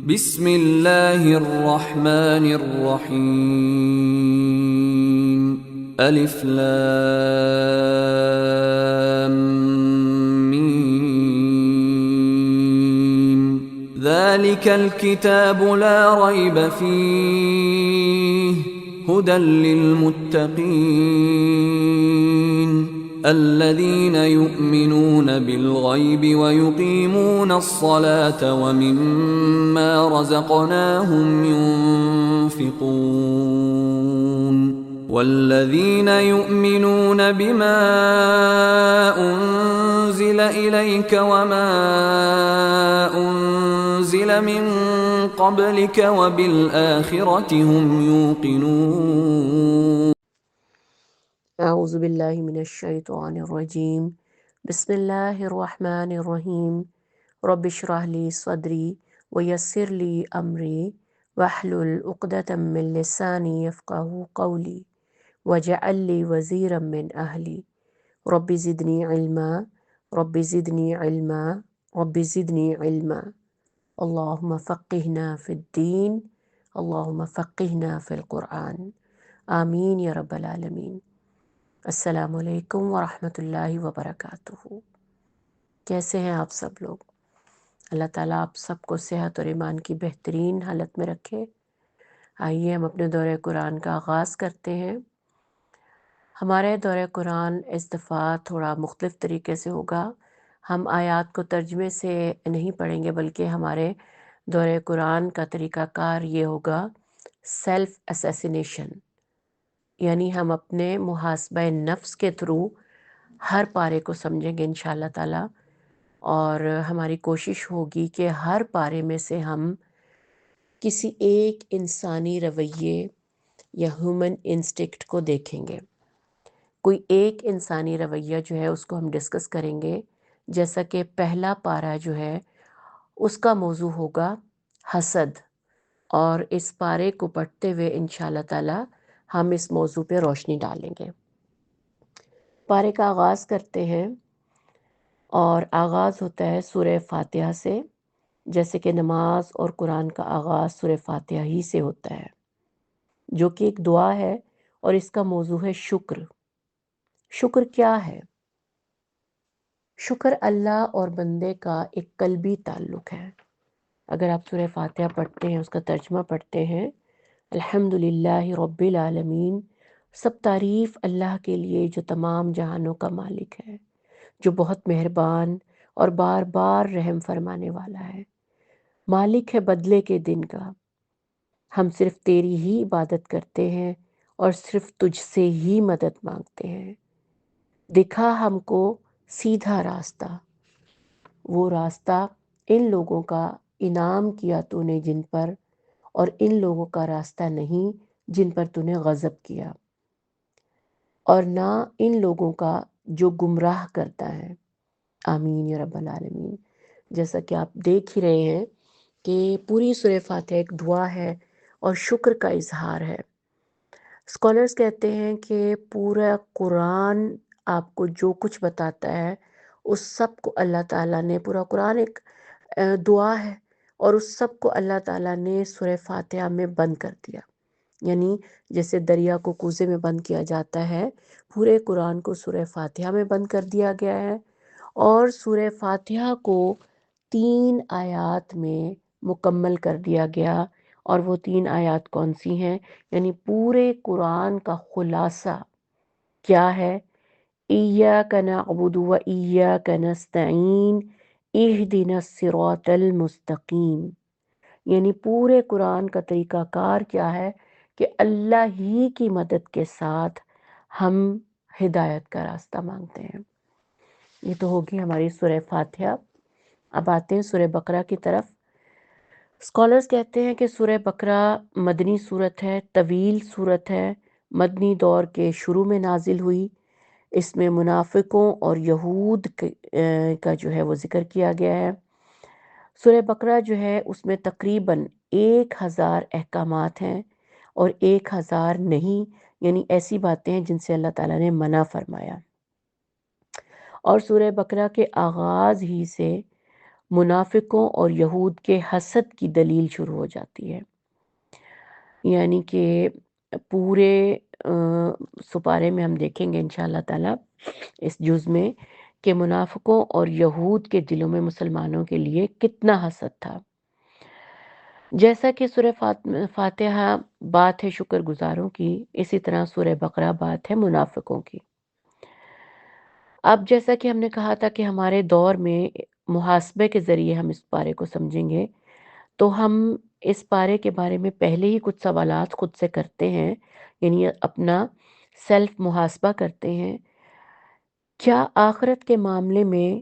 بسم اللہ الرحمن الرحیم الف لام میم ذالک الکتاب لا ریب فیہ ہدی للمتقین الذين يؤمنون بالغيب ويقيمون الصلاة ومما رزقناهم ينفقون والذين يؤمنون بما أنزل إليك وما أنزل من قبلك وبالآخرة هم يوقنون. اعوذ باللہ من الشیطان الرجیم بسم اللہ الرحمن الرحیم رب اشرح لی صدری ویسر لی امری واحلل عقدۃ من لسانی یفقہوا قولی واجعل لی وزیرا من اہلی رب زدنی علما رب زدنی علما رب زدنی علما اللہم فقہنا فی الدین اللہم فقہنا فی القرآن آمین یا رب العالمین۔ السلام علیکم ورحمۃ اللہ وبرکاتہ۔ کیسے ہیں آپ سب لوگ؟ اللہ تعالیٰ آپ سب کو صحت اور ایمان کی بہترین حالت میں رکھے۔ آئیے ہم اپنے دورہ قرآن کا آغاز کرتے ہیں۔ ہمارے دورہ قرآن اس دفعہ تھوڑا مختلف طریقے سے ہوگا۔ ہم آیات کو ترجمے سے نہیں پڑھیں گے، بلکہ ہمارے دورہ قرآن کا طریقہ کار یہ ہوگا سیلف اسیسینیشن، یعنی ہم اپنے محاسبہ نفس کے تھرو ہر پارے کو سمجھیں گے انشاءاللہ تعالی، اور ہماری کوشش ہوگی کہ ہر پارے میں سے ہم کسی ایک انسانی رویے یا ہیومن انسٹکٹ کو دیکھیں گے۔ کوئی ایک انسانی رویہ جو ہے اس کو ہم ڈسکس کریں گے، جیسا کہ پہلا پارہ جو ہے اس کا موضوع ہوگا حسد، اور اس پارے کو پڑھتے ہوئے انشاءاللہ تعالی ہم اس موضوع پہ روشنی ڈالیں گے۔ پارے کا آغاز کرتے ہیں، اور آغاز ہوتا ہے سورہ فاتحہ سے، جیسے کہ نماز اور قرآن کا آغاز سورہ فاتحہ ہی سے ہوتا ہے، جو کہ ایک دعا ہے، اور اس کا موضوع ہے شکر۔ شکر کیا ہے؟ شکر اللہ اور بندے کا ایک قلبی تعلق ہے۔ اگر آپ سورہ فاتحہ پڑھتے ہیں، اس کا ترجمہ پڑھتے ہیں، الحمدللہ رب العالمین، سب تعریف اللہ کے لیے جو تمام جہانوں کا مالک ہے، جو بہت مہربان اور بار بار رحم فرمانے والا ہے، مالک ہے بدلے کے دن کا۔ ہم صرف تیری ہی عبادت کرتے ہیں اور صرف تجھ سے ہی مدد مانگتے ہیں۔ دکھا ہم کو سیدھا راستہ، وہ راستہ ان لوگوں کا انعام کیا تو نے جن پر، اور ان لوگوں کا راستہ نہیں جن پر تو نے غضب کیا، اور نہ ان لوگوں کا جو گمراہ کرتا ہے۔ آمین یا رب العالمین۔ جیسا کہ آپ دیکھ ہی رہے ہیں کہ پوری سورہ فاتحہ ایک دعا ہے اور شکر کا اظہار ہے۔ اسکالرز کہتے ہیں کہ پورا قرآن آپ کو جو کچھ بتاتا ہے اس سب کو اللہ تعالیٰ نے، پورا قرآن ایک دعا ہے، اور اس سب کو اللہ تعالیٰ نے سورہ فاتحہ میں بند کر دیا۔ یعنی جیسے دریا کو کوزے میں بند کیا جاتا ہے، پورے قرآن کو سورہ فاتحہ میں بند کر دیا گیا ہے، اور سورہ فاتحہ کو 3 آیات میں مکمل کر دیا گیا۔ اور وہ 3 آیات کون سی ہیں؟ یعنی پورے قرآن کا خلاصہ کیا ہے؟ ایاک نعبد و ایاک نستعین اہدنا الصراط المستقیم۔ یعنی پورے قرآن کا طریقہ کار کیا ہے کہ اللہ ہی کی مدد کے ساتھ ہم ہدایت کا راستہ مانگتے ہیں۔ یہ تو ہوگی ہماری سورہ فاتحہ۔ اب آتے ہیں سورہ بقرہ کی طرف۔ اسکالرز کہتے ہیں کہ سورہ بقرہ مدنی صورت ہے، طویل صورت ہے، مدنی دور کے شروع میں نازل ہوئی۔ اس میں منافقوں اور یہود کا جو ہے وہ ذکر کیا گیا ہے۔ سورہ بقرہ جو ہے اس میں تقریباً 1000 احکامات ہیں، اور 1000 نہیں، یعنی ایسی باتیں ہیں جن سے اللہ تعالیٰ نے منع فرمایا۔ اور سورہ بقرہ کے آغاز ہی سے منافقوں اور یہود کے حسد کی دلیل شروع ہو جاتی ہے. یعنی کہ پورے سپارے میں ہم دیکھیں گے انشاءاللہ تعالیٰ اس جز میں کہ منافقوں اور یہود کے دلوں میں مسلمانوں کے لیے کتنا حسد تھا. جیسا کہ سورہ فاتحہ بات ہے شکر گزاروں کی، اسی طرح سورہ بقرہ بات ہے منافقوں کی. اب جیسا کہ ہم نے کہا تھا کہ ہمارے دور میں محاسبے کے ذریعے ہم اس پارے کو سمجھیں گے، تو ہم اس پارے کے بارے میں پہلے ہی کچھ سوالات خود سے کرتے ہیں، یعنی اپنا سیلف محاسبہ کرتے ہیں. کیا آخرت کے معاملے میں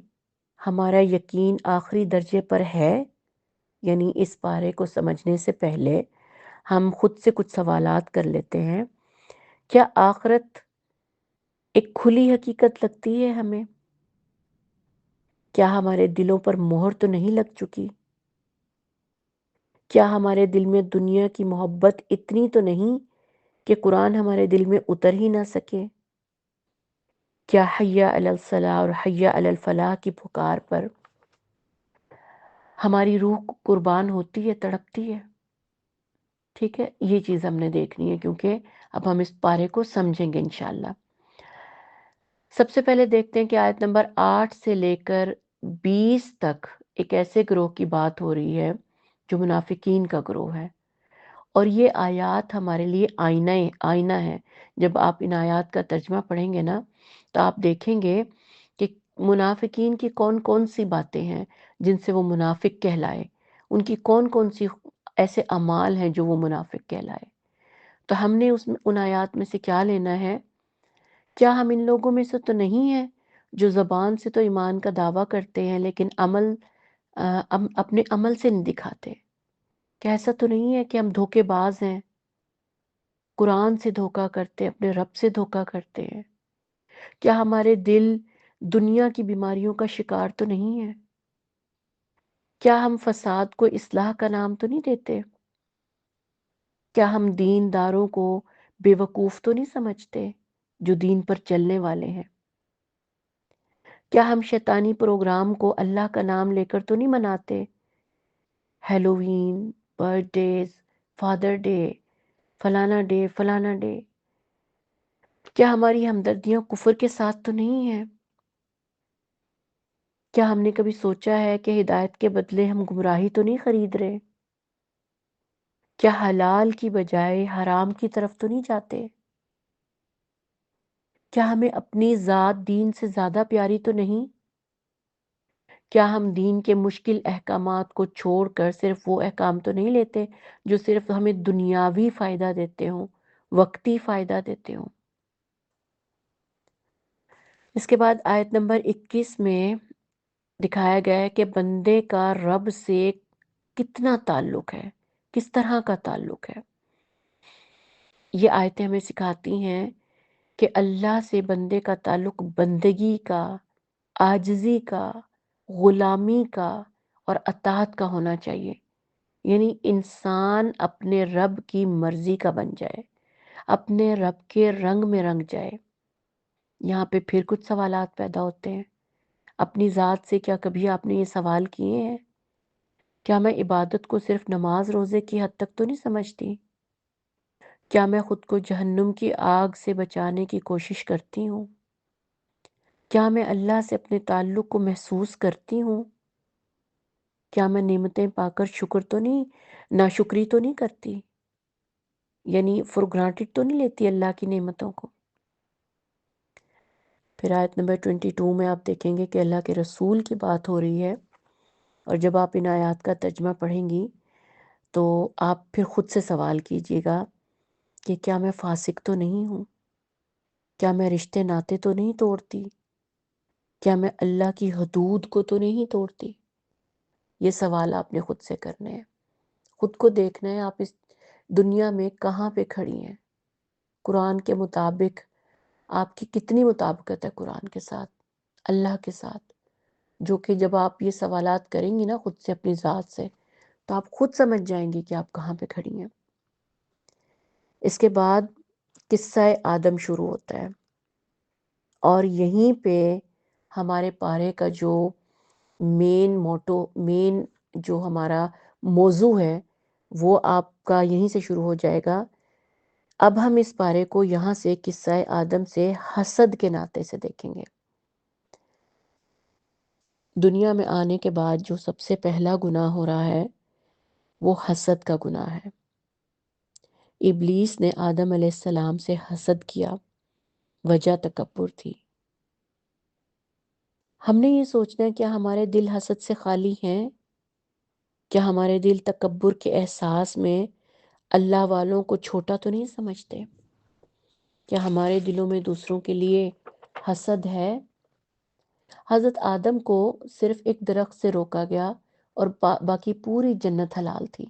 ہمارا یقین آخری درجے پر ہے؟ یعنی اس پارے کو سمجھنے سے پہلے ہم خود سے کچھ سوالات کر لیتے ہیں. کیا آخرت ایک کھلی حقیقت لگتی ہے ہمیں؟ کیا ہمارے دلوں پر مہر تو نہیں لگ چکی؟ کیا ہمارے دل میں دنیا کی محبت اتنی تو نہیں کہ قرآن ہمارے دل میں اتر ہی نہ سکے؟ کیا حی علی الصلاح اور حی علی الفلاح کی پکار پر ہماری روح قربان ہوتی ہے، تڑپتی ہے؟ ٹھیک ہے، یہ چیز ہم نے دیکھنی ہے کیونکہ اب ہم اس پارے کو سمجھیں گے انشاءاللہ. سب سے پہلے دیکھتے ہیں کہ آیت نمبر 8 سے لے کر 20 تک ایک ایسے گروہ کی بات ہو رہی ہے جو منافقین کا گروہ ہے، اور یہ آیات ہمارے لیے آئینہ ہے. جب آپ ان آیات کا ترجمہ پڑھیں گے نا تو آپ دیکھیں گے کہ منافقین کی کون کون سی باتیں ہیں جن سے وہ منافق کہلائے، ان کی کون کون سی ایسے اعمال ہیں جو وہ منافق کہلائے. تو ہم نے ان آیات میں سے کیا لینا ہے؟ کیا ہم ان لوگوں میں سے تو نہیں ہیں جو زبان سے تو ایمان کا دعویٰ کرتے ہیں لیکن اپنے عمل سے نہیں دکھاتے؟ کیا ایسا تو نہیں ہے کہ ہم دھوکے باز ہیں، قرآن سے دھوکا کرتے، اپنے رب سے دھوکا کرتے ہیں؟ کیا ہمارے دل دنیا کی بیماریوں کا شکار تو نہیں ہے؟ کیا ہم فساد کو اصلاح کا نام تو نہیں دیتے؟ کیا ہم دین داروں کو بے وقوف تو نہیں سمجھتے جو دین پر چلنے والے ہیں؟ کیا ہم شیطانی پروگرام کو اللہ کا نام لے کر تو نہیں مناتے؟ Halloween, birth days, father day, فلانا ڈے فلانا ڈے. کیا ہماری ہمدردیاں کفر کے ساتھ تو نہیں ہیں؟ کیا ہم نے کبھی سوچا ہے کہ ہدایت کے بدلے ہم گمراہی تو نہیں خرید رہے؟ کیا حلال کی بجائے حرام کی طرف تو نہیں جاتے؟ کیا ہمیں اپنی ذات دین سے زیادہ پیاری تو نہیں؟ کیا ہم دین کے مشکل احکامات کو چھوڑ کر صرف وہ احکام تو نہیں لیتے جو صرف ہمیں دنیاوی فائدہ دیتے ہوں، وقتی فائدہ دیتے ہوں؟ اس کے بعد آیت نمبر 21 میں دکھایا گیا ہے کہ بندے کا رب سے کتنا تعلق ہے، کس طرح کا تعلق ہے. یہ آیتیں ہمیں سکھاتی ہیں کہ اللہ سے بندے کا تعلق بندگی کا، عاجزی کا، غلامی کا اور اطاعت کا ہونا چاہیے. یعنی انسان اپنے رب کی مرضی کا بن جائے، اپنے رب کے رنگ میں رنگ جائے. یہاں پہ پھر کچھ سوالات پیدا ہوتے ہیں. اپنی ذات سے کیا کبھی آپ نے یہ سوال کیے ہیں؟ کیا میں عبادت کو صرف نماز روزے کی حد تک تو نہیں سمجھتی؟ کیا میں خود کو جہنم کی آگ سے بچانے کی کوشش کرتی ہوں؟ کیا میں اللہ سے اپنے تعلق کو محسوس کرتی ہوں؟ کیا میں نعمتیں پا کر شکر تو نہیں، ناشکری تو نہیں کرتی؟ یعنی فور گرانٹڈ تو نہیں لیتی اللہ کی نعمتوں کو؟ پھر آیت نمبر 22 میں آپ دیکھیں گے کہ اللہ کے رسول کی بات ہو رہی ہے، اور جب آپ ان آیات کا ترجمہ پڑھیں گی تو آپ پھر خود سے سوال کیجئے گا کہ کیا میں فاسق تو نہیں ہوں؟ کیا میں رشتے ناتے تو نہیں توڑتی؟ کیا میں اللہ کی حدود کو تو نہیں توڑتی؟ یہ سوال آپ نے خود سے کرنے ہیں. خود کو دیکھنا ہے آپ اس دنیا میں کہاں پہ کھڑی ہیں. قرآن کے مطابق آپ کی کتنی مطابقت ہے قرآن کے ساتھ، اللہ کے ساتھ، جو کہ جب آپ یہ سوالات کریں گی نا خود سے اپنی ذات سے تو آپ خود سمجھ جائیں گی کہ آپ کہاں پہ کھڑی ہیں. اس کے بعد قصہ آدم شروع ہوتا ہے، اور یہیں پہ ہمارے پارے کا جو مین موٹو، مین جو ہمارا موضوع ہے وہ آپ کا یہیں سے شروع ہو جائے گا۔ اب ہم اس پارے کو یہاں سے قصہ آدم سے حسد کے ناطے سے دیکھیں گے۔ دنیا میں آنے کے بعد جو سب سے پہلا گناہ ہو رہا ہے وہ حسد کا گناہ ہے۔ ابلیس نے آدم علیہ السلام سے حسد کیا، وجہ تکبر تھی۔ ہم نے یہ سوچنا ہے کیا ہمارے دل حسد سے خالی ہیں؟ کیا ہمارے دل تکبر کے احساس میں اللہ والوں کو چھوٹا تو نہیں سمجھتے؟ کیا ہمارے دلوں میں دوسروں کے لیے حسد ہے؟ حضرت آدم کو صرف ایک درخت سے روکا گیا اور باقی پوری جنت حلال تھی۔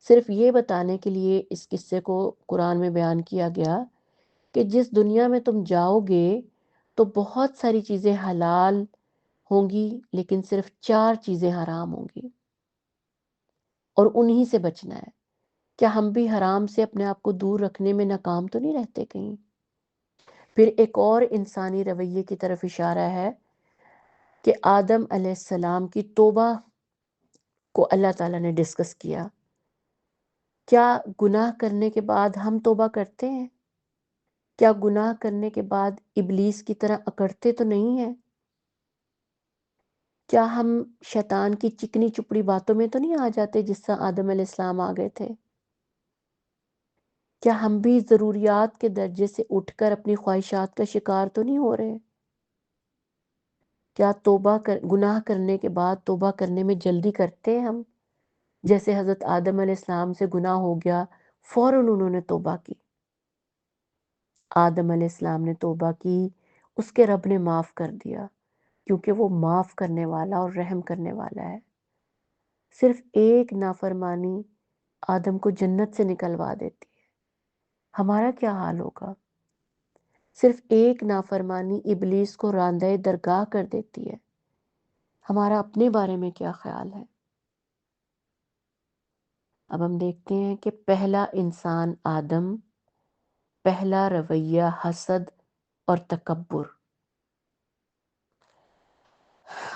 صرف یہ بتانے کے لیے اس قصے کو قرآن میں بیان کیا گیا کہ جس دنیا میں تم جاؤ گے تو بہت ساری چیزیں حلال ہوں گی، لیکن صرف 4 چیزیں حرام ہوں گی اور انہی سے بچنا ہے۔ کیا ہم بھی حرام سے اپنے آپ کو دور رکھنے میں ناکام تو نہیں رہتے کہیں؟ پھر ایک اور انسانی رویے کی طرف اشارہ ہے کہ آدم علیہ السلام کی توبہ کو اللہ تعالیٰ نے ڈسکس کیا۔ کیا گناہ کرنے کے بعد ہم توبہ کرتے ہیں؟ کیا گناہ کرنے کے بعد ابلیس کی طرح اکڑتے تو نہیں ہیں؟ کیا ہم شیطان کی چکنی چپڑی باتوں میں تو نہیں آ جاتے جس طرح آدم علیہ السلام آ گئے تھے؟ کیا ہم بھی ضروریات کے درجے سے اٹھ کر اپنی خواہشات کا شکار تو نہیں ہو رہے؟ کیا گناہ کرنے کے بعد توبہ کرنے میں جلدی کرتے ہیں ہم؟ جیسے حضرت آدم علیہ السلام سے گناہ ہو گیا، فوراً انہوں نے توبہ کی۔ آدم علیہ السلام نے توبہ کی، اس کے رب نے معاف کر دیا، کیونکہ وہ معاف کرنے والا اور رحم کرنے والا ہے۔ صرف ایک نافرمانی آدم کو جنت سے نکلوا دیتی ہے۔ ہمارا کیا حال ہوگا؟ صرف ایک نافرمانی ابلیس کو راندہ درگاہ کر دیتی ہے۔ ہمارا اپنے بارے میں کیا خیال ہے؟ اب ہم دیکھتے ہیں کہ پہلا انسان آدم، پہلا رویہ حسد اور تکبر۔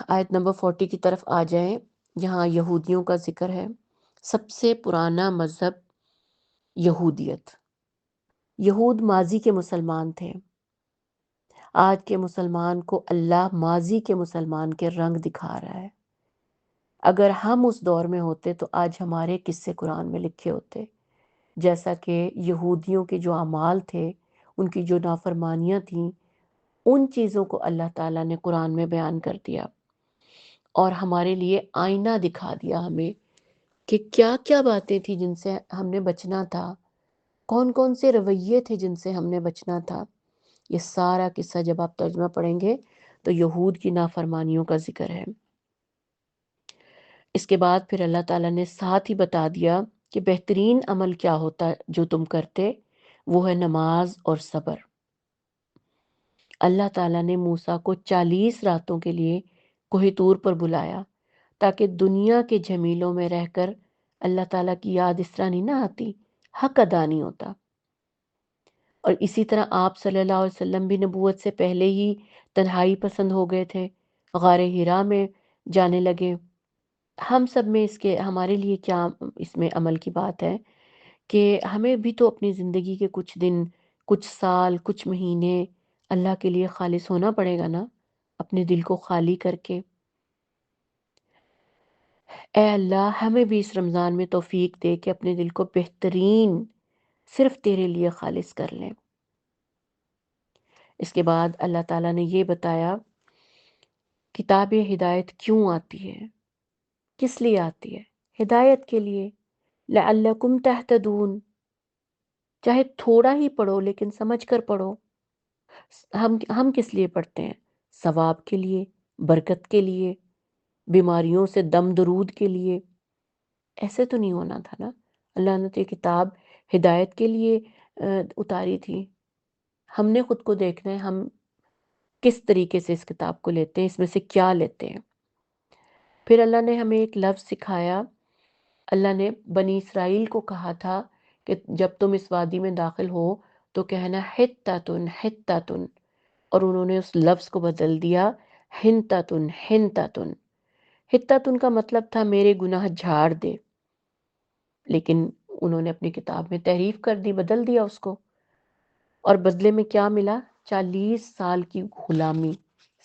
آیت نمبر 40 کی طرف آ جائیں، یہاں یہودیوں کا ذکر ہے۔ سب سے پرانا مذہب یہودیت۔ یہود ماضی کے مسلمان تھے۔ آج کے مسلمان کو اللہ ماضی کے مسلمان کے رنگ دکھا رہا ہے۔ اگر ہم اس دور میں ہوتے تو آج ہمارے قصے قرآن میں لکھے ہوتے، جیسا کہ یہودیوں کے جو اعمال تھے، ان کی جو نافرمانیاں تھیں، ان چیزوں کو اللہ تعالیٰ نے قرآن میں بیان کر دیا اور ہمارے لیے آئینہ دکھا دیا ہمیں کہ کیا کیا باتیں تھیں جن سے ہم نے بچنا تھا، کون کون سے رویے تھے جن سے ہم نے بچنا تھا۔ یہ سارا قصہ جب آپ ترجمہ پڑھیں گے تو یہود کی نافرمانیوں کا ذکر ہے۔ اس کے بعد پھر اللہ تعالیٰ نے ساتھ ہی بتا دیا کہ بہترین عمل کیا ہوتا جو تم کرتے، وہ ہے نماز اور صبر۔ اللہ تعالیٰ نے موسیٰ کو 40 راتوں کے لیے کوہ طور پر بلایا تاکہ دنیا کے جھمیلوں میں رہ کر اللہ تعالیٰ کی یاد اس طرح نہیں نہ آتی، حق ادا نہیں ہوتا۔ اور اسی طرح آپ صلی اللہ علیہ وسلم بھی نبوت سے پہلے ہی تنہائی پسند ہو گئے تھے، غار حرا میں جانے لگے۔ ہم سب میں ہمارے لیے کیا اس میں عمل کی بات ہے کہ ہمیں بھی تو اپنی زندگی کے کچھ دن، کچھ سال، کچھ مہینے اللہ کے لیے خالص ہونا پڑے گا نا، اپنے دل کو خالی کر کے۔ اے اللہ ہمیں بھی اس رمضان میں توفیق دے کہ اپنے دل کو بہترین صرف تیرے لیے خالص کر لیں۔ اس کے بعد اللہ تعالیٰ نے یہ بتایا کتاب ہدایت کیوں آتی ہے، کس لیے آتی ہے؟ ہدایت کے لیے، لعلکم تہتدون۔ چاہے تھوڑا ہی پڑھو لیکن سمجھ کر پڑھو۔ ہم کس لیے پڑھتے ہیں؟ ثواب کے لیے، برکت کے لیے، بیماریوں سے دم درود کے لیے۔ ایسے تو نہیں ہونا تھا نا۔ اللہ نے تو یہ کتاب ہدایت کے لیے اتاری تھی۔ ہم نے خود کو دیکھنا ہے ہم کس طریقے سے اس کتاب کو لیتے ہیں، اس میں سے کیا لیتے ہیں۔ پھر اللہ نے ہمیں ایک لفظ سکھایا۔ اللہ نے بنی اسرائیل کو کہا تھا کہ جب تم اس وادی میں داخل ہو تو کہنا حتتن حتتن، اور انہوں نے اس لفظ کو بدل دیا ہنتتن ہنتتن۔ حتت ان کا مطلب تھا میرے گناہ جھاڑ دے، لیکن انہوں نے اپنی کتاب میں تحریف کر دی، بدل دیا اس کو، اور بدلے میں کیا ملا؟ 40 سال کی غلامی،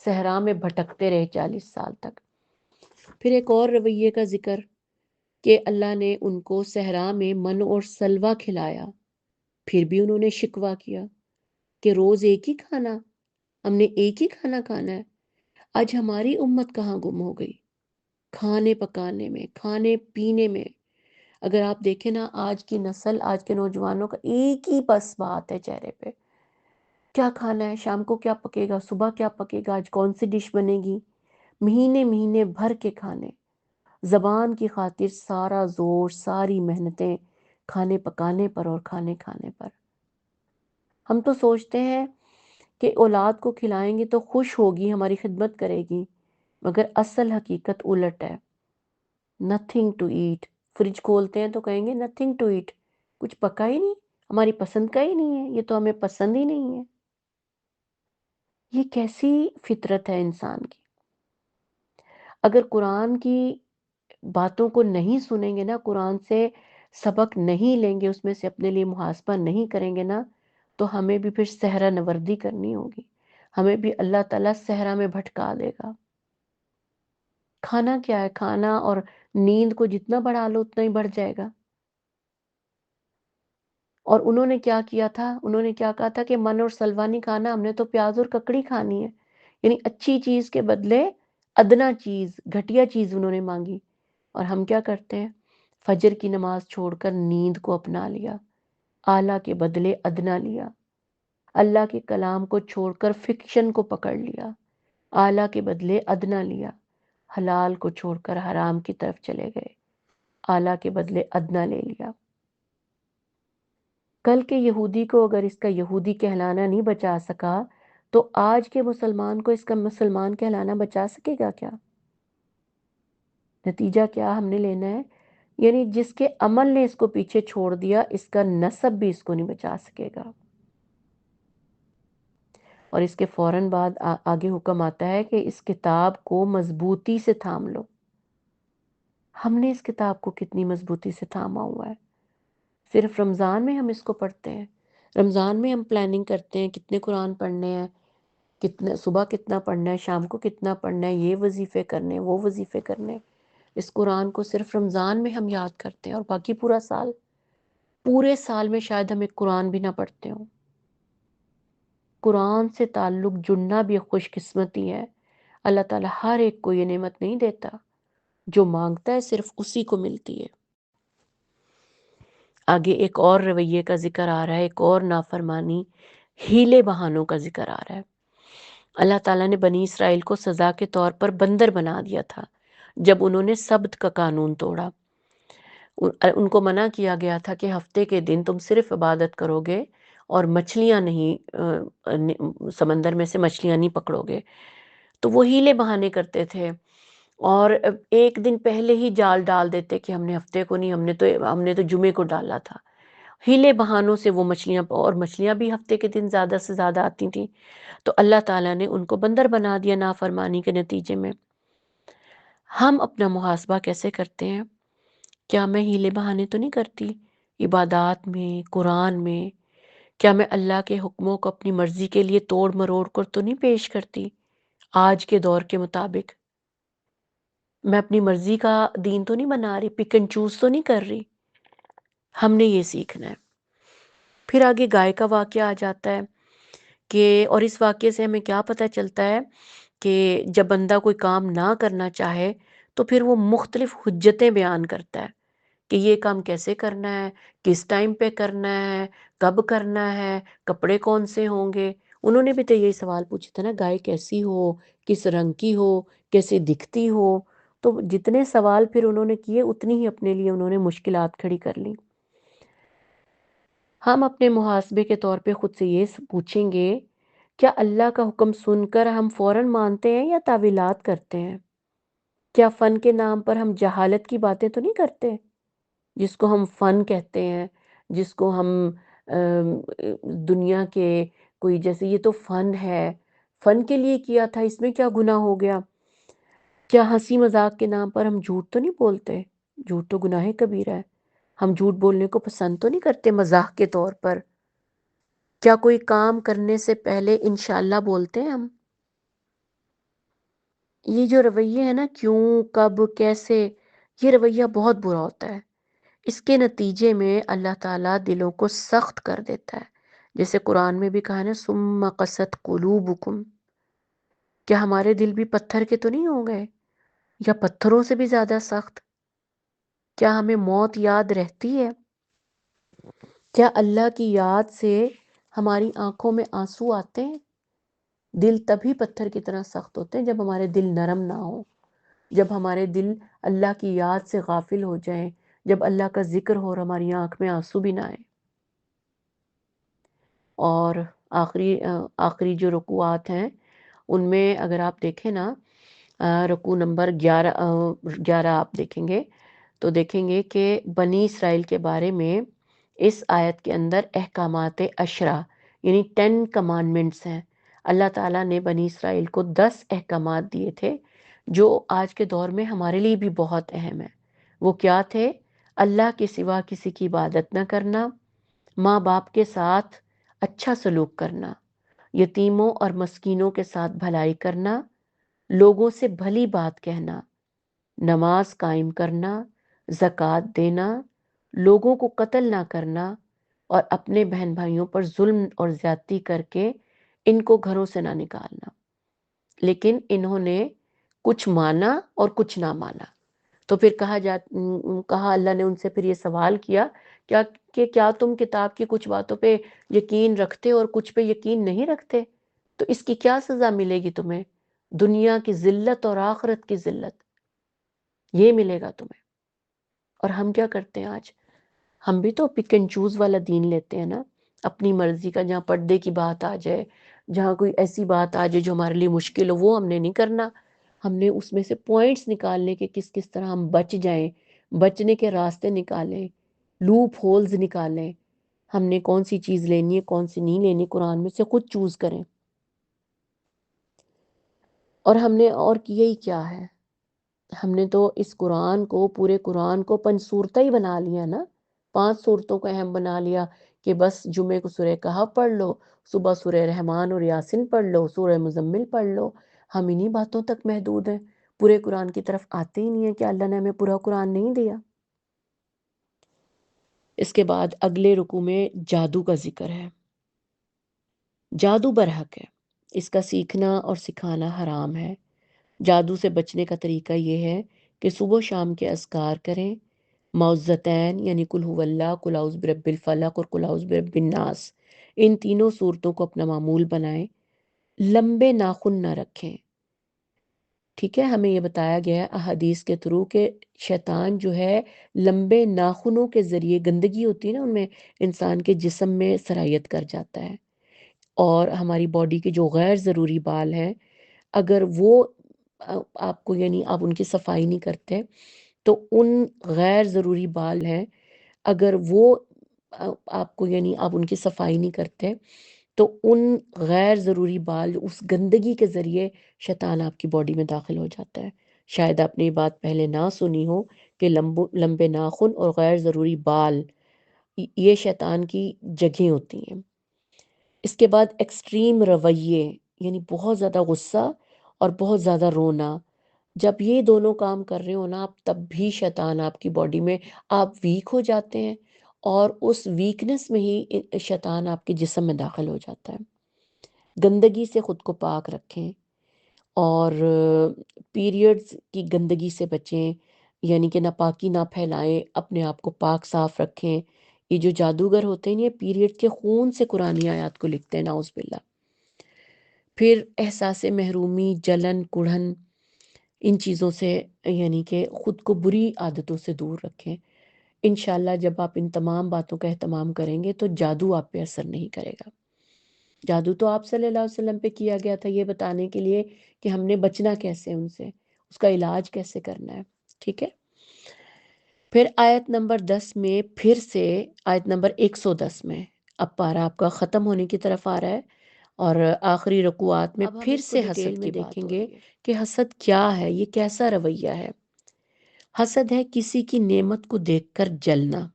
صحرا میں بھٹکتے رہے 40 سال تک۔ پھر ایک اور رویے کا ذکر کہ اللہ نے ان کو صحرا میں من اور سلوا کھلایا، پھر بھی انہوں نے شکوہ کیا کہ روز ایک ہی کھانا، ہم نے ایک ہی کھانا کھانا ہے۔ آج ہماری امت کہاں گم ہو گئی؟ کھانے پکانے میں، کھانے پینے میں۔ اگر آپ دیکھیں نا، آج کی نسل، آج کے نوجوانوں کا ایک ہی بس بات ہے چہرے پہ، کیا کھانا ہے، شام کو کیا پکے گا، صبح کیا پکے گا، آج کون سی ڈش بنے گی، مہینے مہینے بھر کے کھانے، زبان کی خاطر سارا زور، ساری محنتیں کھانے پکانے پر اور کھانے کھانے پر۔ ہم تو سوچتے ہیں کہ اولاد کو کھلائیں گے تو خوش ہوگی، ہماری خدمت کرے گی، مگر اصل حقیقت الٹ ہے۔ نتھنگ ٹو ایٹ، فریج کھولتے ہیں تو کہیں گے نتھنگ ٹو ایٹ، کچھ پکا ہی نہیں، ہماری پسند کا ہی نہیں ہے، یہ تو ہمیں پسند ہی نہیں ہے۔ یہ کیسی فطرت ہے انسان کی؟ اگر قرآن کی باتوں کو نہیں سنیں گے نا، قرآن سے سبق نہیں لیں گے، اس میں سے اپنے لیے محاسبہ نہیں کریں گے نا، تو ہمیں بھی پھر صحرا نوردی کرنی ہوگی، ہمیں بھی اللہ تعالیٰ صحرا میں بھٹکا دے گا۔ کھانا کیا ہے؟ کھانا اور نیند کو جتنا بڑھا لو اتنا ہی بڑھ جائے گا۔ اور انہوں نے کیا کیا تھا؟ انہوں نے کیا کہا تھا کہ من اور سلوا نہیں کھانا، ہم نے تو پیاز اور ککڑی کھانی ہے، یعنی اچھی چیز کے بدلے ادنا چیز، گھٹیا چیز انہوں نے مانگی۔ اور ہم کیا کرتے ہیں؟ فجر کی نماز چھوڑ کر نیند کو اپنا لیا، اعلیٰ کے بدلے ادنا لیا، اللہ کے کلام کو چھوڑ کر فکشن کو پکڑ لیا، اعلیٰ کے بدلے ادنا لیا، حلال کو چھوڑ کر حرام کی طرف چلے گئے، اعلیٰ کے بدلے ادنا لے لیا۔ کل کے یہودی کو اگر اس کا یہودی کہلانا نہیں بچا سکا، تو آج کے مسلمان کو اس کا مسلمان کہلانا بچا سکے گا کیا؟ نتیجہ کیا ہم نے لینا ہے؟ یعنی جس کے عمل نے اس کو پیچھے چھوڑ دیا، اس کا نسب بھی اس کو نہیں بچا سکے گا۔ اور اس کے فوراً بعد آگے حکم آتا ہے کہ اس کتاب کو مضبوطی سے تھام لو۔ ہم نے اس کتاب کو کتنی مضبوطی سے تھاما ہوا ہے؟ صرف رمضان میں ہم اس کو پڑھتے ہیں، رمضان میں ہم پلاننگ کرتے ہیں کتنے قرآن پڑھنے ہیں، کتنے صبح کتنا پڑھنا ہے، شام کو کتنا پڑھنا ہے، یہ وظیفے کرنے، وہ وظیفے کرنے۔ اس قرآن کو صرف رمضان میں ہم یاد کرتے ہیں، اور باقی پورے سال میں شاید ہم ایک قرآن بھی نہ پڑھتے ہوں۔ قرآن سے تعلق جڑنا بھی ایک خوش قسمتی ہے۔ اللہ تعالیٰ ہر ایک کو یہ نعمت نہیں دیتا، جو مانگتا ہے صرف اسی کو ملتی ہے۔ آگے ایک اور رویے کا ذکر آ رہا ہے، ایک اور نافرمانی، ہیلے بہانوں کا ذکر آ رہا ہے۔ اللہ تعالیٰ نے بنی اسرائیل کو سزا کے طور پر بندر بنا دیا تھا جب انہوں نے سبت کا قانون توڑا۔ ان کو منع کیا گیا تھا کہ ہفتے کے دن تم صرف عبادت کرو گے اور مچھلیاں نہیں، سمندر میں سے مچھلیاں نہیں پکڑو گے۔ تو وہ ہیلے بہانے کرتے تھے، اور ایک دن پہلے ہی جال ڈال دیتے کہ ہم نے ہفتے کو نہیں، ہم نے تو جمعے کو ڈالا تھا۔ ہیلے بہانوں سے وہ مچھلیاں، اور مچھلیاں بھی ہفتے کے دن زیادہ سے زیادہ آتی تھیں، تو اللہ تعالیٰ نے ان کو بندر بنا دیا نافرمانی کے نتیجے میں۔ ہم اپنا محاسبہ کیسے کرتے ہیں؟ کیا میں ہیلے بہانے تو نہیں کرتی عبادات میں، قرآن میں؟ کیا میں اللہ کے حکموں کو اپنی مرضی کے لیے توڑ مروڑ کر تو نہیں پیش کرتی آج کے دور کے مطابق؟ میں اپنی مرضی کا دین تو نہیں بنا رہی، پک اینڈ چوز تو نہیں کر رہی؟ ہم نے یہ سیکھنا ہے۔ پھر آگے گائے کا واقعہ آ جاتا ہے کہ، اور اس واقعے سے ہمیں کیا پتہ چلتا ہے کہ جب بندہ کوئی کام نہ کرنا چاہے تو پھر وہ مختلف حجتیں بیان کرتا ہے کہ یہ کام کیسے کرنا ہے، کس ٹائم پہ کرنا ہے، کب کرنا ہے، کپڑے کون سے ہوں گے۔ انہوں نے بھی تو یہی سوال پوچھا تھا نا، گائے کیسی ہو، کس رنگ کی ہو، کیسے دکھتی ہو؟ تو جتنے سوال پھر انہوں نے کیے، اتنی ہی اپنے لیے انہوں نے مشکلات کھڑی کر لی۔ ہم اپنے محاسبے کے طور پہ خود سے یہ پوچھیں گے، کیا اللہ کا حکم سن کر ہم فوراً مانتے ہیں یا تعویلات کرتے ہیں؟ کیا فن کے نام پر ہم جہالت کی باتیں تو نہیں کرتے؟ جس کو ہم فن کہتے ہیں، جس کو ہم دنیا کے کوئی، جیسے یہ تو فن ہے، فن کے لیے کیا تھا، اس میں کیا گناہ ہو گیا؟ کیا ہنسی مذاق کے نام پر ہم جھوٹ تو نہیں بولتے؟ جھوٹ تو گناہ کبیرہ ہے. ہم جھوٹ بولنے کو پسند تو نہیں کرتے مزاح کے طور پر؟ کیا کوئی کام کرنے سے پہلے انشاءاللہ بولتے ہیں ہم؟ یہ جو رویے ہیں نا، کیوں، کب، کیسے، یہ رویہ بہت برا ہوتا ہے. اس کے نتیجے میں اللہ تعالیٰ دلوں کو سخت کر دیتا ہے. جیسے قرآن میں بھی کہا ہے نا، ثم قست قلوبکم. کیا ہمارے دل بھی پتھر کے تو نہیں ہو گئے، یا پتھروں سے بھی زیادہ سخت؟ کیا ہمیں موت یاد رہتی ہے؟ کیا اللہ کی یاد سے ہماری آنکھوں میں آنسو آتے ہیں؟ دل تبھی پتھر کی طرح سخت ہوتے ہیں جب ہمارے دل نرم نہ ہو، جب ہمارے دل اللہ کی یاد سے غافل ہو جائیں، جب اللہ کا ذکر ہو اور ہماری آنکھ میں آنسو بھی نہ آئے. اور آخری جو رکوعات ہیں ان میں اگر آپ دیکھیں نا، رکوع نمبر 11 آپ دیکھیں گے تو دیکھیں گے کہ بنی اسرائیل کے بارے میں اس آیت کے اندر احکامات 10 یعنی 10 کمانڈمنٹس ہیں. اللہ تعالیٰ نے بنی اسرائیل کو 10 احکامات دیے تھے جو آج کے دور میں ہمارے لیے بھی بہت اہم ہیں. وہ کیا تھے؟ اللہ کے سوا کسی کی عبادت نہ کرنا، ماں باپ کے ساتھ اچھا سلوک کرنا، یتیموں اور مسکینوں کے ساتھ بھلائی کرنا، لوگوں سے بھلی بات کہنا، نماز قائم کرنا، زکوٰۃ دینا، لوگوں کو قتل نہ کرنا، اور اپنے بہن بھائیوں پر ظلم اور زیادتی کر کے ان کو گھروں سے نہ نکالنا. لیکن انہوں نے کچھ مانا اور کچھ نہ مانا. تو پھر کہا اللہ نے ان سے پھر یہ سوال کیا کیا تم کتاب کی کچھ باتوں پہ یقین رکھتے اور کچھ پہ یقین نہیں رکھتے؟ تو اس کی کیا سزا ملے گی تمہیں؟ دنیا کی ذلت اور آخرت کی ذلت، یہ ملے گا تمہیں. اور ہم کیا کرتے ہیں آج؟ ہم بھی تو پک اینڈ چوز والا دین لیتے ہیں نا، اپنی مرضی کا. جہاں پردے کی بات آ جائے، جہاں کوئی ایسی بات آ جائے جو ہمارے لیے مشکل ہو، وہ ہم نے نہیں کرنا. ہم نے اس میں سے پوائنٹس نکالنے کے کس طرح ہم بچ جائیں، بچنے کے راستے نکالیں، لوپ ہولز نکالیں. ہم نے کون سی چیز لینی ہے، کون سی نہیں لینی، قرآن میں سے خود چوز کریں. اور ہم نے اور کیا ہی کیا ہے؟ ہم نے تو اس قرآن کو، پورے قرآن کو 5 صورتیں ہی بنا لیا نا. 5 صورتوں کو اہم بنا لیا کہ بس جمعے کو سورہ کہف پڑھ لو، صبح سورہ رحمان اور یاسین پڑھ لو، سورہ مزمل پڑھ لو. ہم انہی باتوں تک محدود ہیں، پورے قرآن کی طرف آتے ہی نہیں ہیں کہ اللہ نے ہمیں پورا قرآن نہیں دیا. اس کے بعد اگلے رکوع میں جادو کا ذکر ہے. جادو برحق ہے، اس کا سیکھنا اور سکھانا حرام ہے. جادو سے بچنے کا طریقہ یہ ہے کہ صبح و شام کے اذکار کریں، معوذتین یعنی قل هو اللہ، قل اعوذ برب الفلق اور قل اعوذ برب الناس، ان تینوں صورتوں کو اپنا معمول بنائیں. لمبے ناخن نہ رکھیں. ٹھیک ہے، ہمیں یہ بتایا گیا ہے احادیث کے تھرو کہ شیطان جو ہے لمبے ناخنوں کے ذریعے، گندگی ہوتی ہے نا ان میں، انسان کے جسم میں سرایت کر جاتا ہے. اور ہماری باڈی کے جو غیر ضروری بال ہیں، اگر وہ آپ کو، یعنی آپ ان کی صفائی نہیں کرتے، تو ان غیر ضروری بال ہیں، اگر وہ آپ کو، یعنی آپ ان کی صفائی نہیں کرتے، تو ان غیر ضروری بال، اس گندگی کے ذریعے شیطان آپ کی باڈی میں داخل ہو جاتا ہے. شاید آپ نے یہ بات پہلے نہ سنی ہو کہ لمبے ناخن اور غیر ضروری بال یہ شیطان کی جگہیں ہوتی ہیں. اس کے بعد ایکسٹریم رویے، یعنی بہت زیادہ غصہ اور بہت زیادہ رونا. جب یہ دونوں کام کر رہے ہو نا آپ، تب بھی شیطان آپ کی باڈی میں، آپ ویک ہو جاتے ہیں، اور اس ویکنس میں ہی شیطان آپ کے جسم میں داخل ہو جاتا ہے. گندگی سے خود کو پاک رکھیں، اور پیریڈز کی گندگی سے بچیں، یعنی کہ ناپاکی نہ پھیلائیں، اپنے آپ کو پاک صاف رکھیں. یہ جو جادوگر ہوتے ہیں یہ پیریڈ کے خون سے قرآنی آیات کو لکھتے ہیں، نعوذ باللہ. پھر احساس محرومی، جلن، کڑھن، ان چیزوں سے، یعنی کہ خود کو بری عادتوں سے دور رکھیں. انشاءاللہ جب آپ ان تمام باتوں کا اہتمام کریں گے تو جادو آپ پہ اثر نہیں کرے گا. جادو تو آپ صلی اللہ علیہ وسلم پہ کیا گیا تھا یہ بتانے کے لیے کہ ہم نے بچنا کیسے ان سے، اس کا علاج کیسے کرنا ہے. ٹھیک ہے. پھر آیت نمبر 10 میں، پھر سے آیت نمبر 110 میں، اب پارہ آپ کا ختم ہونے کی طرف آ رہا ہے، اور آخری رکوعات میں پھر سے حسد کی بات دیکھیں گے کہ حسد کیا ہے، یہ کیسا رویہ ہے۔ حسد ہے کسی کی نعمت کو دیکھ کر جلنا،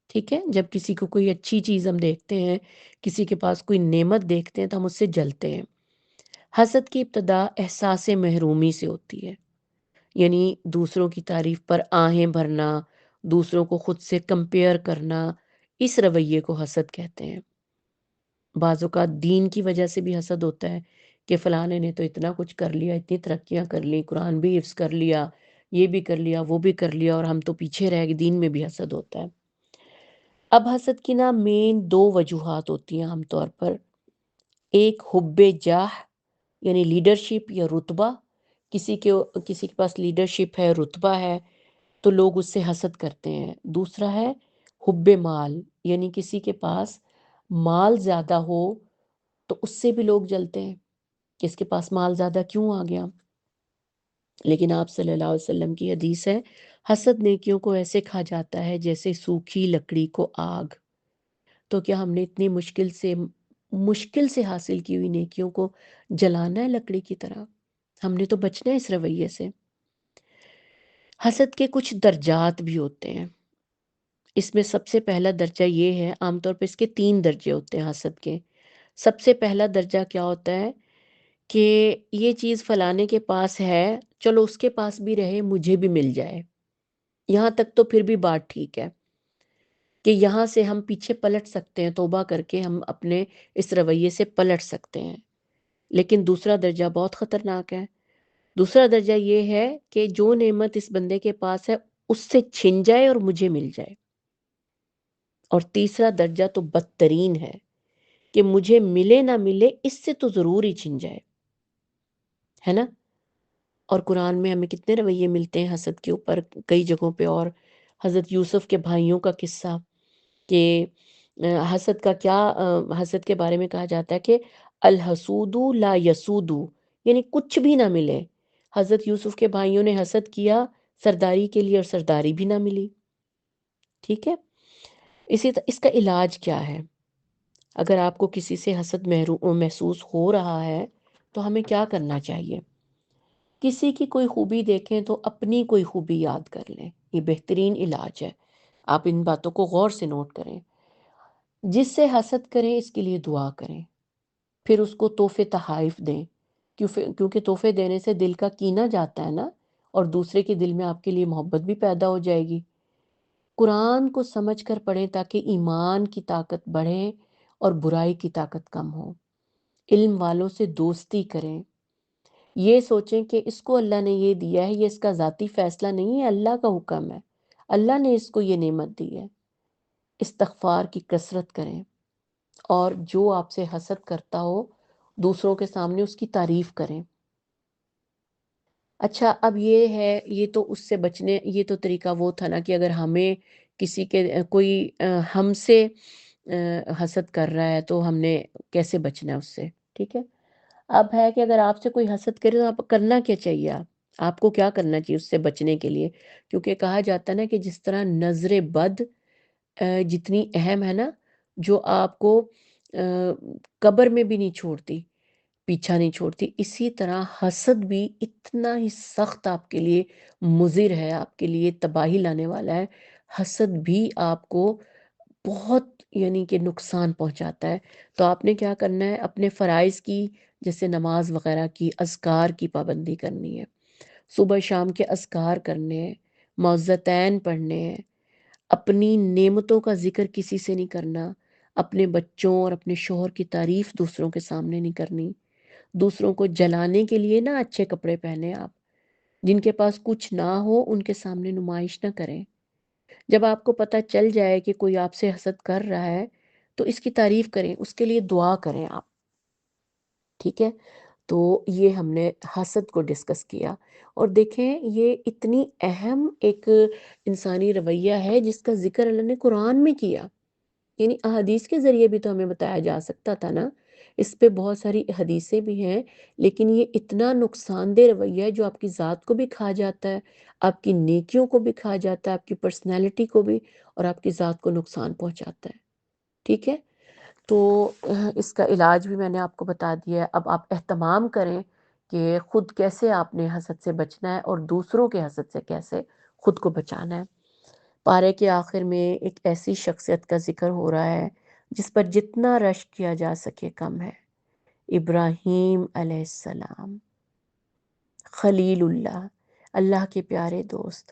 ٹھیک ہے؟ جب کسی کو کوئی اچھی چیز ہم دیکھتے ہیں، کسی کے پاس کوئی نعمت دیکھتے ہیں تو ہم اس سے جلتے ہیں۔ حسد کی ابتدا احساس محرومی سے ہوتی ہے، یعنی دوسروں کی تعریف پر آہیں بھرنا، دوسروں کو خود سے کمپیئر کرنا، اس رویے کو حسد کہتے ہیں۔ بعض اوقات دین کی وجہ سے بھی حسد ہوتا ہے کہ فلانے نے تو اتنا کچھ کر لیا، اتنی ترقیاں کر لی، قرآن بھی حفظ کر لیا، یہ بھی کر لیا، وہ بھی کر لیا، اور ہم تو پیچھے رہ گئے۔ دین میں بھی حسد ہوتا ہے۔ اب حسد کی نا مین دو وجوہات ہوتی ہیں عام طور پر۔ ایک حب جاہ، یعنی لیڈرشپ یا رتبہ، کسی کے پاس لیڈرشپ ہے، رتبہ ہے، تو لوگ اس سے حسد کرتے ہیں۔ دوسرا ہے حب مال، یعنی کسی کے پاس مال زیادہ ہو تو اس سے بھی لوگ جلتے ہیں کہ اس کے پاس مال زیادہ کیوں آ گیا۔ لیکن آپ صلی اللہ علیہ وسلم کی حدیث ہے، حسد نیکیوں کو ایسے کھا جاتا ہے جیسے سوکھی لکڑی کو آگ۔ تو کیا ہم نے اتنی مشکل سے حاصل کی ہوئی نیکیوں کو جلانا ہے لکڑی کی طرح؟ ہم نے تو بچنا ہے اس رویے سے۔ حسد کے کچھ درجات بھی ہوتے ہیں۔ اس میں سب سے پہلا درجہ یہ ہے، عام طور پہ اس کے 3 درجے ہوتے ہیں حسد کے۔ سب سے پہلا درجہ کیا ہوتا ہے کہ یہ چیز فلانے کے پاس ہے، چلو اس کے پاس بھی رہے، مجھے بھی مل جائے۔ یہاں تک تو پھر بھی بات ٹھیک ہے کہ یہاں سے ہم پیچھے پلٹ سکتے ہیں، توبہ کر کے ہم اپنے اس رویے سے پلٹ سکتے ہیں۔ لیکن دوسرا درجہ بہت خطرناک ہے۔ دوسرا درجہ یہ ہے کہ جو نعمت اس بندے کے پاس ہے اس سے چھن جائے اور مجھے مل جائے۔ اور تیسرا درجہ تو بدترین ہے کہ مجھے ملے نہ ملے، اس سے تو ضرور ہی چھن جائے، ہے نا؟ اور قرآن میں ہمیں کتنے رویے ملتے ہیں حسد کے اوپر کئی جگہوں پہ۔ اور حضرت یوسف کے بھائیوں کا قصہ کہ حسد کا کیا، حسد کے بارے میں کہا جاتا ہے کہ الحسود لا یسود، یعنی کچھ بھی نہ ملے۔ حضرت یوسف کے بھائیوں نے حسد کیا سرداری کے لیے اور سرداری بھی نہ ملی، ٹھیک ہے؟ اس کا علاج کیا ہے؟ اگر آپ کو کسی سے حسد محسوس ہو رہا ہے تو ہمیں کیا کرنا چاہیے؟ کسی کی کوئی خوبی دیکھیں تو اپنی کوئی خوبی یاد کر لیں، یہ بہترین علاج ہے۔ آپ ان باتوں کو غور سے نوٹ کریں۔ جس سے حسد کریں اس کے لیے دعا کریں، پھر اس کو تحفے تحائف دیں، کیونکہ تحفے دینے سے دل کا کینہ جاتا ہے نا، اور دوسرے کے دل میں آپ کے لیے محبت بھی پیدا ہو جائے گی۔ قرآن کو سمجھ کر پڑھیں تاکہ ایمان کی طاقت بڑھے اور برائی کی طاقت کم ہو۔ علم والوں سے دوستی کریں، یہ سوچیں کہ اس کو اللہ نے یہ دیا ہے، یہ اس کا ذاتی فیصلہ نہیں ہے، اللہ کا حکم ہے، اللہ نے اس کو یہ نعمت دی ہے۔ استغفار کی کثرت کریں، اور جو آپ سے حسد کرتا ہو دوسروں کے سامنے اس کی تعریف کریں۔ اچھا، اب یہ ہے، یہ تو اس سے بچنے، یہ تو طریقہ وہ تھا نا کہ اگر ہمیں کسی کے کوئی ہم سے حسد کر رہا ہے تو ہم نے کیسے بچنا ہے اس سے، ٹھیک ہے؟ اب ہے کہ اگر آپ سے کوئی حسد کرے تو آپ کرنا کیا چاہیے؟ آپ کو کیا کرنا چاہیے اس سے بچنے کے لیے؟ کیونکہ کہا جاتا ہے نا کہ جس طرح نظر بد جتنی اہم ہے نا، جو آپ کو قبر میں بھی نہیں چھوڑتی، پیچھا نہیں چھوڑتی، اسی طرح حسد بھی اتنا ہی سخت آپ کے لیے مضر ہے، آپ کے لیے تباہی لانے والا ہے۔ حسد بھی آپ کو بہت یعنی کہ نقصان پہنچاتا ہے۔ تو آپ نے کیا کرنا ہے؟ اپنے فرائض کی، جیسے نماز وغیرہ کی، اذکار کی پابندی کرنی ہے، صبح شام کے اذکار کرنے ہیں، معوذتین پڑھنے ہیں، اپنی نعمتوں کا ذکر کسی سے نہیں کرنا، اپنے بچوں اور اپنے شوہر کی تعریف دوسروں کے سامنے نہیں کرنی، دوسروں کو جلانے کے لیے نہ اچھے کپڑے پہنے آپ، جن کے پاس کچھ نہ ہو ان کے سامنے نمائش نہ کریں۔ جب آپ کو پتہ چل جائے کہ کوئی آپ سے حسد کر رہا ہے تو اس کی تعریف کریں، اس کے لیے دعا کریں آپ، ٹھیک ہے؟ تو یہ ہم نے حسد کو ڈسکس کیا، اور دیکھیں یہ اتنی اہم ایک انسانی رویہ ہے جس کا ذکر اللہ نے قرآن میں کیا، یعنی احادیث کے ذریعے بھی تو ہمیں بتایا جا سکتا تھا نا۔ اس پہ بہت ساری حدیثیں بھی ہیں، لیکن یہ اتنا نقصان دہ رویہ ہے جو آپ کی ذات کو بھی کھا جاتا ہے، آپ کی نیکیوں کو بھی کھا جاتا ہے، آپ کی پرسنالٹی کو بھی، اور آپ کی ذات کو نقصان پہنچاتا ہے، ٹھیک ہے؟ تو اس کا علاج بھی میں نے آپ کو بتا دیا ہے۔ اب آپ اہتمام کریں کہ خود کیسے آپ نے حسد سے بچنا ہے اور دوسروں کے حسد سے کیسے خود کو بچانا ہے۔ پارے کے آخر میں ایک ایسی شخصیت کا ذکر ہو رہا ہے جس پر جتنا رشک کیا جا سکے کم ہے، ابراہیم علیہ السلام، خلیل اللہ، اللہ کے پیارے دوست۔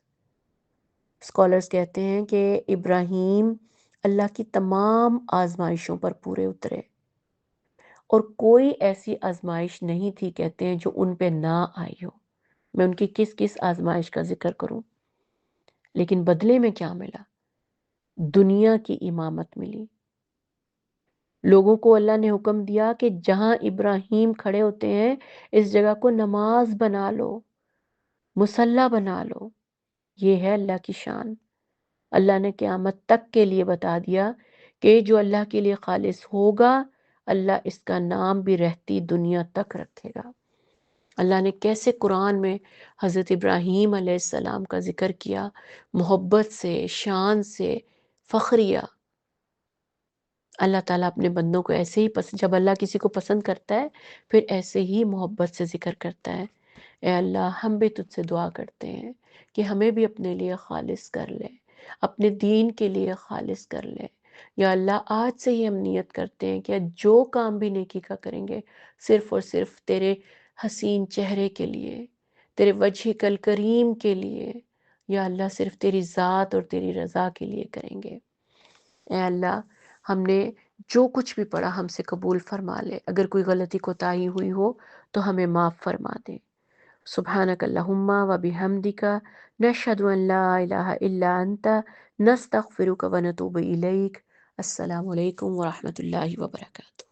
اسکالرز کہتے ہیں کہ ابراہیم اللہ کی تمام آزمائشوں پر پورے اترے، اور کوئی ایسی آزمائش نہیں تھی کہتے ہیں جو ان پہ نہ آئی ہو۔ میں ان کی کس کس آزمائش کا ذکر کروں، لیکن بدلے میں کیا ملا؟ دنیا کی امامت ملی۔ لوگوں کو اللہ نے حکم دیا کہ جہاں ابراہیم کھڑے ہوتے ہیں اس جگہ کو نماز بنا لو، مصلی بنا لو۔ یہ ہے اللہ کی شان۔ اللہ نے قیامت تک کے لیے بتا دیا کہ جو اللہ کے لیے خالص ہوگا اللہ اس کا نام بھی رہتی دنیا تک رکھے گا۔ اللہ نے کیسے قرآن میں حضرت ابراہیم علیہ السلام کا ذکر کیا، محبت سے، شان سے، فخریہ۔ اللہ تعالیٰ اپنے بندوں کو ایسے ہی جب اللہ کسی کو پسند کرتا ہے پھر ایسے ہی محبت سے ذکر کرتا ہے۔ اے اللہ، ہم بھی تجھ سے دعا کرتے ہیں کہ ہمیں بھی اپنے لیے خالص کر لے، اپنے دین کے لیے خالص کر لے۔ یا اللہ، آج سے ہی ہم نیت کرتے ہیں کہ جو کام بھی نیکی کا کریں گے صرف اور صرف تیرے حسین چہرے کے لیے، تیرے وجہ کل کریم کے لیے، یا اللہ صرف تیری ذات اور تیری رضا کے لیے کریں گے۔ اے اللہ، ہم نے جو کچھ بھی پڑھا ہم سے قبول فرما لے، اگر کوئی غلطی کوتاہی ہوئی ہو تو ہمیں معاف فرما دے۔ سبحانک اللہم و بحمدک، نشہد ان لا الہ الا انت، نستغفرک و نتوب الیک۔ السلام علیکم ورحمۃ اللہ وبرکاتہ۔